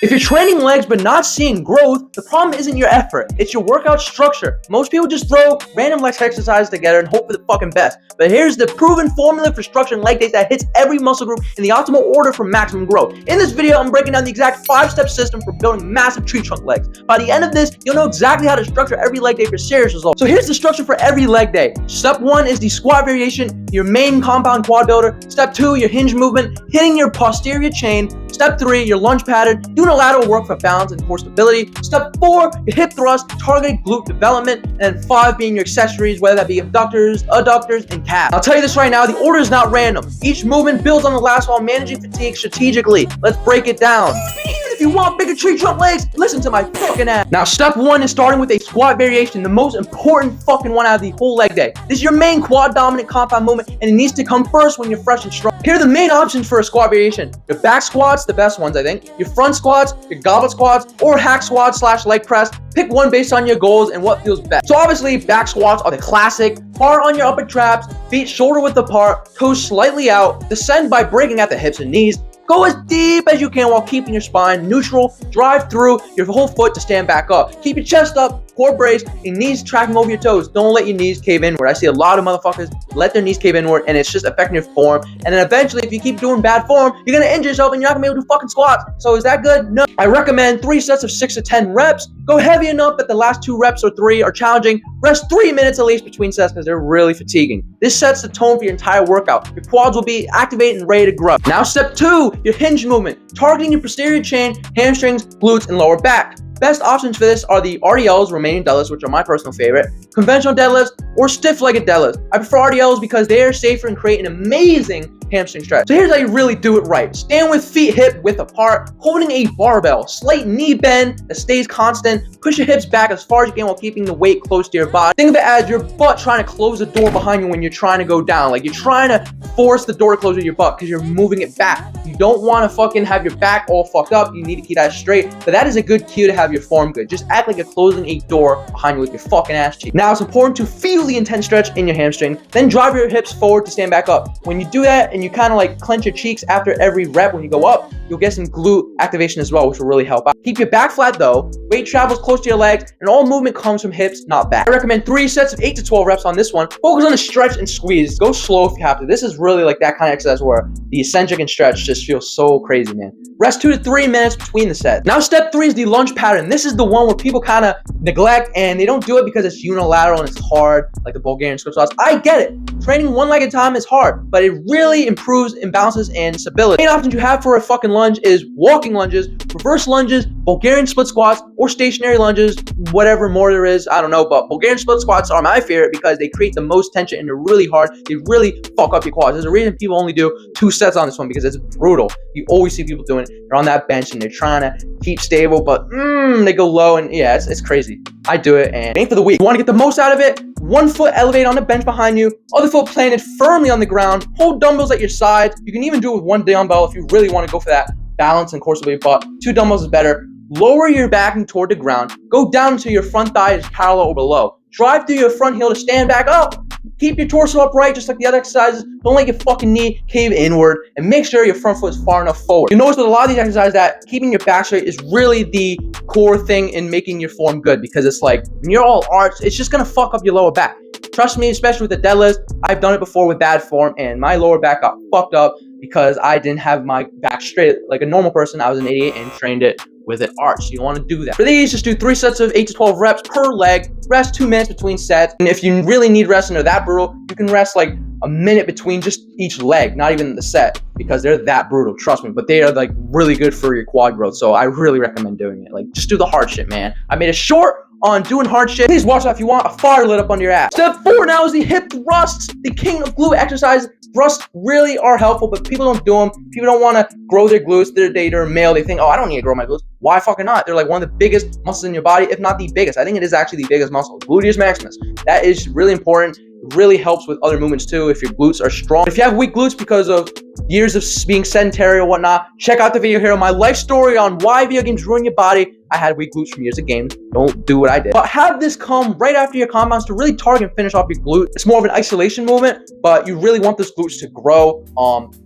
If you're training legs but not seeing growth, the problem isn't your effort, it's your workout structure. Most people just throw random leg exercises together and hope for the fucking best. But here's the proven formula for structuring leg days that hits every muscle group in the optimal order for maximum growth. In this video, I'm breaking down the exact 5-step system for building massive tree trunk legs. By the end of this, you'll know exactly how to structure every leg day for serious results. So here's the structure for every leg day. Step 1 is the squat variation, your main compound quad builder. Step 2, your hinge movement, hitting your posterior chain. Step 3, your lunge pattern, unilateral work for balance and core stability. Step 4, your hip thrust, targeted glute development. And then 5 being your accessories, whether that be abductors, adductors, and calves. I'll tell you this right now, the order is not random. Each movement builds on the last while managing fatigue strategically. Let's break it down. If you want bigger tree trunk legs, listen to my fucking ass. Now, step 1 is starting with a squat variation, the most important fucking one out of the whole leg day. This is your main quad dominant compound movement, and it needs to come first when you're fresh and strong. Here are the main options for a squat variation. Your back squats, the best ones I think. Your front squats, your goblet squats, or hack squats / leg press. Pick one based on your goals and what feels best. So obviously, back squats are the classic. Hard on your upper traps, feet shoulder width apart, toes slightly out. Descend by breaking at the hips and knees. Go as deep as you can while keeping your spine neutral. Drive through your whole foot to stand back up. Keep your chest up, core brace, your knees tracking over your toes. Don't let your knees cave inward. I see a lot of motherfuckers let their knees cave inward and it's just affecting your form. And then eventually, if you keep doing bad form, you're gonna injure yourself and you're not gonna be able to do fucking squats. So is that good? No. I recommend 3 sets of 6 to 10 reps. Go heavy enough that the last 2 reps or 3 are challenging. Rest 3 minutes at least between sets because they're really fatiguing. This sets the tone for your entire workout. Your quads will be activated and ready to grow. Now step 2, your hinge movement. Targeting your posterior chain, hamstrings, glutes, and lower back. Best options for this are the RDLs, remaining deadlifts, which are my personal favorite, conventional deadlifts, or stiff-legged deadlifts. I prefer RDLs because they are safer and create an amazing hamstring stretch. So here's how you really do it right. Stand with feet hip width apart, holding a barbell. Slight knee bend that stays constant. Push your hips back as far as you can while keeping the weight close to your body. Think of it as your butt trying to close the door behind you when you're trying to go down. Like you're trying to force the door to close with your butt because you're moving it back. You don't want to fucking have your back all fucked up. You need to keep that straight. But that is a good cue to have your form good. Just act like you're closing a door behind you with your fucking ass cheek. Now it's important to feel the intense stretch in your hamstring. Then drive your hips forward to stand back up. When you do that and you kind of like clench your cheeks after every rep when you go up, you'll get some glute activation as well, which will really help out. Keep your back flat though. Weight travels close to your legs and all movement comes from hips, not back. I recommend 3 sets of 8 to 12 reps on this one. Focus on the stretch and squeeze. Go slow if you have to. This is really like that kind of exercise where the eccentric and stretch just feels so crazy, man. Rest 2 to 3 minutes between the sets. Now step 3 is the lunge pattern. This is the one where people kind of neglect and they don't do it because it's unilateral and it's hard, like the Bulgarian split squats. I get it. Training one leg at a time is hard, but it really improves imbalances and stability. The main options you have for a fucking lunge is walking lunges, reverse lunges, Bulgarian split squats, or stationary lunges, whatever more there is, I don't know, but Bulgarian split squats are my favorite because they create the most tension and they're really hard. They really fuck up your quads. There's a reason people only do 2 sets on this one because it's brutal. You always see people doing it. They're on that bench and they're trying to keep stable, but they go low and yeah, it's crazy. I do it and it ain't for the weak. You want to get the most out of it? 1 foot elevated on the bench behind you, other foot planted firmly on the ground. Hold dumbbells at your sides. You can even do it with 1 dumbbell if you really want to go for that balance and core stability, but 2 dumbbells is better. Lower your back toward the ground. Go down until your front thigh is parallel or below. Drive through your front heel to stand back up. Keep your torso upright just like the other exercises. Don't let your fucking knee cave inward and make sure your front foot is far enough forward. You notice with a lot of these exercises that keeping your back straight is really the core thing in making your form good because it's like when you're all arched, it's just gonna fuck up your lower back. Trust me, especially with the deadlifts, I've done it before with bad form and my lower back got fucked up because I didn't have my back straight like a normal person. I was an idiot and trained it with it arched. You want to do that. For these, just do 3 sets of 8 to 12 reps per leg. Rest 2 minutes between sets. And if you really need rest and they're that brutal, you can rest like a minute between just each leg, not even the set, because they're that brutal, trust me. But they are like really good for your quad growth. So I really recommend doing it. Like just do the hard shit, man. I made a short on doing hard shit. Please watch that if you want a fire lit up under your ass. Step 4 now is the hip thrusts, the king of glute exercises. Thrusts really are helpful, but people don't do them. People don't want to grow their glutes. They're male. They think, oh, I don't need to grow my glutes. Why fucking not? They're like one of the biggest muscles in your body, if not the biggest. I think it is actually the biggest muscle, gluteus maximus. That is really important. It really helps with other movements too if your glutes are strong. If you have weak glutes because of years of being sedentary or whatnot, check out the video here on my life story on why video games ruin your body. I had weak glutes from years of games. Don't do what I did. But have this come right after your compounds to really target and finish off your glute. It's more of an isolation movement, but you really want those glutes to grow.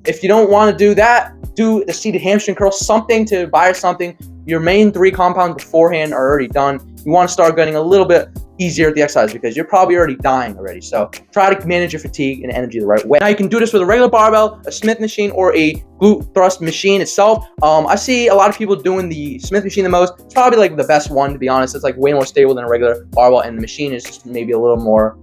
If you don't want to do that, do a seated hamstring curl, something to buy something. Your main 3 compounds beforehand are already done. You want to start getting a little bit easier at the exercise because you're probably already dying already. So try to manage your fatigue and energy the right way. Now you can do this with a regular barbell, a Smith machine, or a glute thrust machine itself. I see a lot of people doing the Smith machine the most. It's probably like the best one, to be honest. It's like way more stable than a regular barbell, and the machine is just maybe a little more,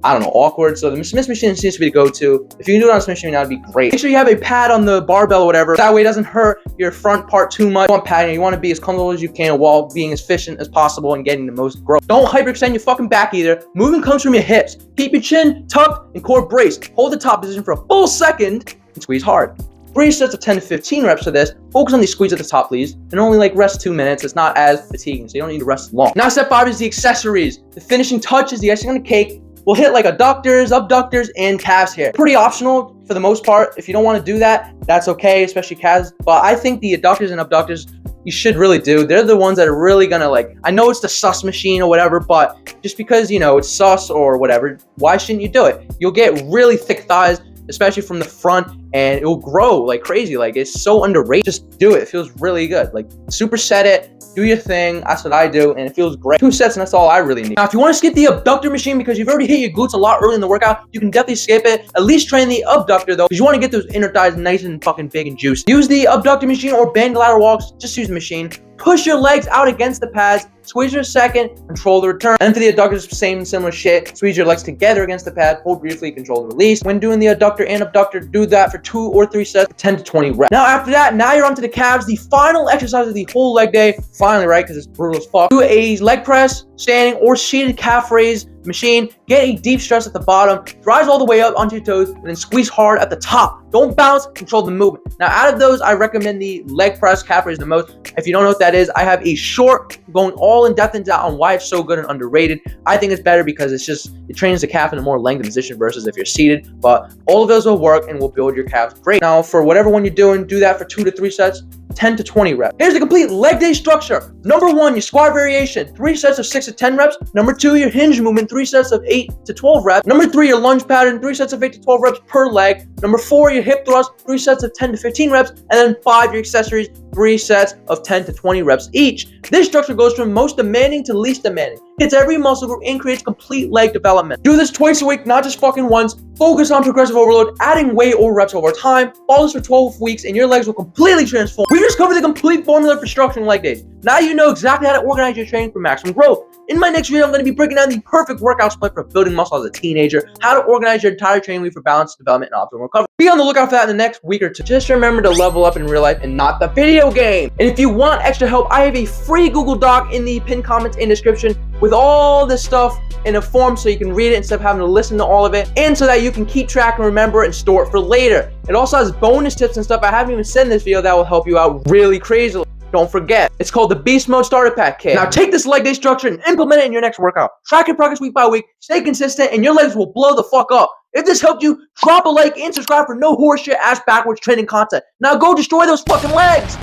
I don't know, awkward. So the Smith machine seems to be the go-to. If you can do it on a Smith machine, that would be great. Make sure you have a pad on the barbell or whatever. That way it doesn't hurt your front part too much. You want padding. You want to be as comfortable as you can while being as efficient as possible and getting the most growth. Don't hyperextend your fucking back either. Movement comes from your hips. Keep your chin tucked and core braced. Hold the top position for a full second and squeeze hard. 3 sets of 10 to 15 reps for this. Focus on the squeeze at the top, please. And only like rest 2 minutes. It's not as fatiguing, so you don't need to rest long. Now step 5 is the accessories. The finishing touch is the icing on the cake. We'll hit like adductors, abductors, and calves here. Pretty optional for the most part. If you don't want to do that, that's okay, especially calves. But I think the adductors and abductors you should really do. They're the ones that are really gonna like, I know it's the sus machine or whatever, but just because, you know, it's sus or whatever, why shouldn't you do it? You'll get really thick thighs, especially from the front, and it will grow like crazy. Like, it's so underrated. Just do it. It feels really good. Like, superset it. Do your thing. That's what I do, and it feels great. 2 sets, and that's all I really need. Now, if you want to skip the abductor machine because you've already hit your glutes a lot early in the workout, you can definitely skip it. At least train the abductor, though, because you want to get those inner thighs nice and fucking big and juicy. Use the abductor machine or band ladder walks. Just use the machine. Push your legs out against the pads. Squeeze for a second, control the return. And for the adductors, same similar shit. Squeeze your legs together against the pad, hold briefly, control the release. When doing the adductor and abductor, do that for 2 or 3 sets, 10 to 20 reps. Now after that, now you're onto the calves, the final exercise of the whole leg day. Finally, right, because it's brutal as fuck. Do a leg press, standing, or seated calf raise machine. Get a deep stretch at the bottom, rise all the way up onto your toes, and then squeeze hard at the top. Don't bounce, control the movement. Now out of those, I recommend the leg press calf raise the most. If you don't know what that is, I have a short going all in depth into on why it's so good and underrated. I think it's better because it trains the calf in a more lengthened position versus if you're seated. But all of those will work and will build your calves great. Now for whatever one you're doing, do that for 2 to 3 sets. 10 to 20 reps. Here's the complete leg day structure. Number 1, your squat variation, 3 sets of 6 to 10 reps. Number 2, your hinge movement, 3 sets of 8 to 12 reps. Number 3, your lunge pattern, 3 sets of 8 to 12 reps per leg. Number 4, your hip thrust, 3 sets of 10 to 15 reps. And then 5, your accessories, 3 sets of 10 to 20 reps each. This structure goes from most demanding to least demanding. Hits every muscle group and creates complete leg development. Do this twice a week, not just fucking once. Focus on progressive overload, adding weight or reps over time. Follow this for 12 weeks and your legs will completely transform. We just covered the complete formula for structuring leg days. Now you know exactly how to organize your training for maximum growth. In my next video, I'm going to be breaking down the perfect workout split for building muscle as a teenager, how to organize your entire training week for balanced development and optimal recovery. Be on the lookout for that in the next week or 2. Just remember to level up in real life and not the video game. And if you want extra help, I have a free Google Doc in the pinned comments and description with all this stuff in a form so you can read it instead of having to listen to all of it, and so that you can keep track and remember and store it for later. It also has bonus tips and stuff I haven't even said in this video that will help you out really crazily. Don't forget, it's called the Beastmode Starter Pack Kit. Now take this leg day structure and implement it in your next workout. Track your progress week by week, stay consistent, and your legs will blow the fuck up. If this helped you, drop a like and subscribe for no horseshit ass backwards training content. Now go destroy those fucking legs!